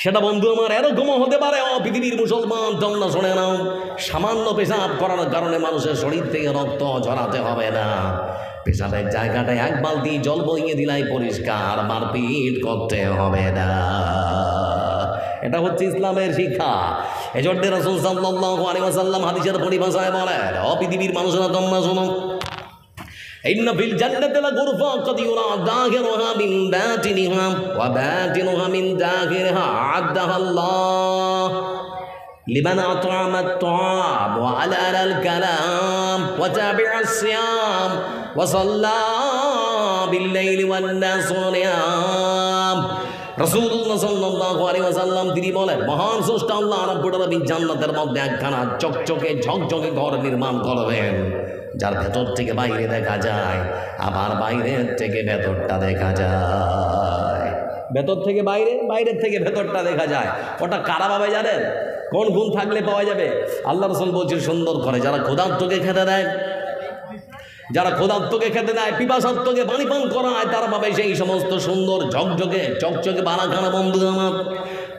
সেটা বন্ধু আমার এরকমও হতে পারে। পৃথিবীর মুসলমান তোমরা শুনে নাও, সামান্য পেশাব করার কারণে মানুষের শরীর থেকে রক্ত ঝরাতে হবে না। পেশাবের জায়গাটায় 1 বালতি জল বইয়ে দিলাই পরিষ্কার, মারপিট করতে হবে না। এটা হচ্ছে ইসলামের শিক্ষা। এজন্য রাসূল সাল্লাল্লাহু আলাইহি ওয়াসাল্লাম হাদিসের পরিভাষায় বলেন, পৃথিবীর মানুষরা তোমরা শোনো, ইন্না ফিল জান্নাতি লাগুরফা ক্বাদ ইউরা যাহিরুহা মিন বাতিনিহা ওয়া বাতিনুহা মিন যাহিরিহা আ'আদাহা আল্লাহ লিমান আত'আমা আত-তা'আম ওয়া আলালা আল-কালাম ওয়া তাবি'a আস-সিয়াম ওয়া সাল্লা বিল-লাইলি ওয়ান-নাসু নিয়াম। রাসূলুল্লাহ সাল্লাল্লাহু আলাইহি ওয়াসাল্লাম তিনি বলেন, মহান স্রষ্টা আল্লাহ রাব্বুল আলামিন জান্নাতের মধ্যে একখানা চকচকে ঝকঝকে ঘর নির্মাণ করবেন, যার ভেতর থেকে বাইরে দেখা যায়, আবার বাইরের থেকে ভেতরটা দেখা যায়। ভেতর থেকে বাইরে, বাইরের থেকে ভেতরটা দেখা যায়। ওটা কারা পাবে জানেন? কোন গুণ থাকলে পাওয়া যাবে? আল্লাহ রাসূল বলছেন সুন্দর করে, যারা ক্ষুধার্তকে খেতে দেয়, যারা ক্ষুধার্তকে খেতে দেয়, পিপাসার্তকে পানি পান করায়, তারা পাবে সেই সমস্ত সুন্দর ঝকঝকে চকচকে বারাখানা। বন্ধু আমার,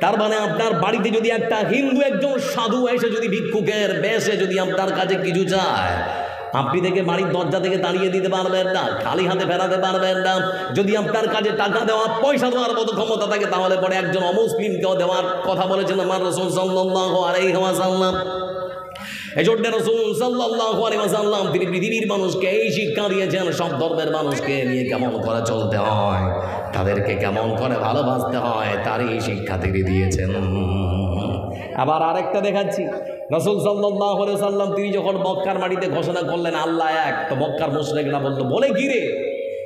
তার মানে আপনার বাড়িতে যদি একটা হিন্দু একজন সাধু এসে যদি ভিক্ষুকের বেশে যদি আপনার কাছে কিছু চায়, আপনি থেকে বাড়ির দরজা থেকে দাঁড়িয়ে দিতে পারবেন না, খালি হাতে ফেরাতে পারবেন না। যদি আপনার কাছে টাকা দেওয়া, পয়সা দেওয়ার মতো ক্ষমতা থাকে, তাহলে পরে একজন অমুসলিমকেও দেওয়ার কথা বলেছেন আমার রাসূল সাল্লাল্লাহু আলাইহি ওয়াসাল্লাম। এজন্য রাসূল সাল্লাল্লাহু আলাইহি ওয়াসাল্লাম তিনি পৃথিবীর মানুষকে এই শিক্ষা দিয়েছেন, সব ধর্মের মানুষকে নিয়ে কেমন করে চলতে হয়, তাদেরকে কেমন করে ভালোবাসতে হয়, তারই শিক্ষা তিনি দিয়েছেন। আবার আরেকটা দেখাচ্ছি, রাসূল সাল্লাল্লাহু আলাইহি ওয়াসাল্লাম তিনি যখন মক্কার মাটিতে ঘোষণা করলেন আল্লাহ এক, তো মক্কার মুশরিকরা বলল, বলে কি রে,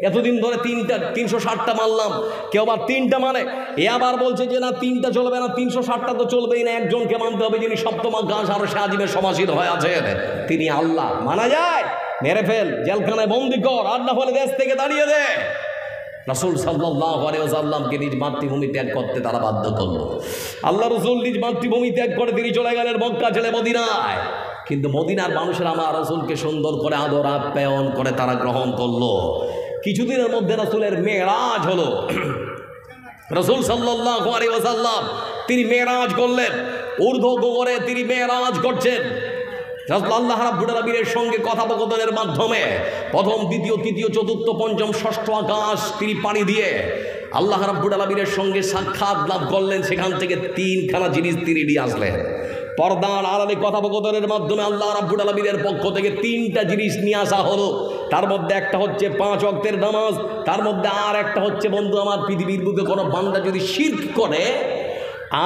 এতদিন ধরে 360টা মারলাম, কেউ আবার 3টা মানে, এ আবার বলছে যে না 3টা চলবে না, 360টা তো চলবেই না, একজনকে মানতে হবে যিনি সপ্তম আকাশ আর আযিমের সমাসীন হয়ে আছেন, তিনি আল্লাহ। মানা যায়? মেরে ফেল, জেলখানায় বন্দি কর, আর না হলে দেশ থেকে দাঁড়িয়ে দে। রাসূল সাল্লাল্লাহু আলাইহি ওয়াসাল্লামকে নিজ মাতৃভূমি ত্যাগ করতে তারা বাধ্য করলো। আল্লাহ রাসূল নিজ মাতৃভূমি ত্যাগ করে তিনি চলে গেলেন মক্কা ছেড়ে মদিনায়। কিন্তু মদিনার মানুষেরা আমার রাসূলকে সুন্দর করে আদর আপ্যায়ন করে তারা গ্রহণ করলো। কিছুদিনের মধ্যে রাসূলের মেরাজ হলো। রাসূল সাল্লাল্লাহু আলাইহি ওয়াসাল্লাম তিনি মেরাজ করলেন, ঊর্ধ্ব গগনে তিনি মেরাজ করছেন। আল্লাহ রাব্বুল আলামিনের সঙ্গে কথোপকথনের মাধ্যমে প্রথম, দ্বিতীয়, তৃতীয়, চতুর্থ, পঞ্চম, ষষ্ঠ আকাশ তিনি পাড়ি দিয়ে আল্লাহ রাব্বুল আলামিনের সঙ্গে সাক্ষাৎ লাভ করলেন। সেখান থেকে 3খানা জিনিস তিনি নিয়ে আসলেন। পর্দার আড়ালে কথোপকথনের মাধ্যমে আল্লাহ রাব্বুল আলামিনের পক্ষ থেকে 3টা জিনিস নিয়ে আসা হলো। তার মধ্যে একটা হচ্ছে 5 ওয়াক্তের নামাজ, তার মধ্যে আর একটা হচ্ছে বন্ধু আমার, পৃথিবীর বুকে কোনো বান্দা যদি শিরক করে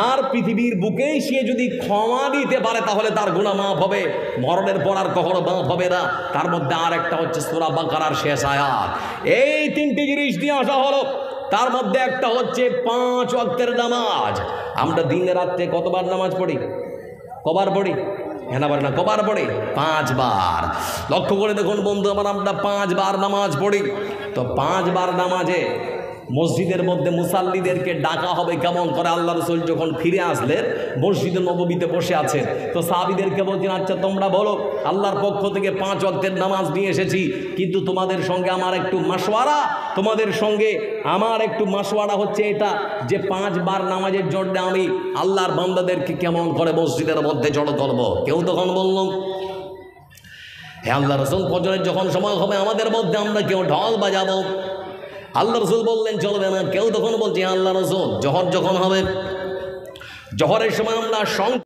আর পৃথিবীর বুকেই সে যদি ক্ষমা দিতে পারে তাহলে তার গুনাহ মাফ হবে, মরণের পর আর কখনো মাফ হবে না। তার মধ্যে আর একটা হচ্ছে সূরা বাকারার শেষ আয়াত। এই 3টি জিনিস নিয়ে আসা হলো। তার মধ্যে একটা হচ্ছে 5 ওয়াক্তের নামাজ। আমরা দিনে রাত্রে কতবার নামাজ পড়ি? কবার পড়ি? এনাবার না, কবার পড়ি? 5 বার। লক্ষ্য করে দেখুন বন্ধু আমার, আমরা 5 বার নামাজ পড়ি। তো 5 বার নামাজে মসজিদের মধ্যে মুসাল্লিদেরকে ডাকা হবে কেমন করে? আল্লাহ রাসূল যখন ফিরে আসলেন মসজিদে নববীতে বসে আছেন, তো সাহাবীদেরকে বলছেন, আচ্ছা তোমরা বলো, আল্লাহর পক্ষ থেকে 5 ওয়াক্তের নামাজ নিয়ে এসেছি, কিন্তু তোমাদের সঙ্গে আমার একটু মাশওয়ারা, তোমাদের সঙ্গে আমার একটু মাশওয়ারা হচ্ছে এটা যে 5 বার নামাজের জন্য আমি আল্লাহর বান্দাদেরকে কেমন করে মসজিদের মধ্যে জড়ো করব। কেউ তখন বলল, হে আল্লাহ রাসূল, ফজরের যখন সময় হবে আমাদের মধ্যে আমরা কেউ ঢোল বাজাবো। আল্লাহ রাসূল বললেন চলবে না। কেউ তখন বলছে, আল্লাহ রাসূল, জোহর যখন হবে, জোহরের সময় আমরা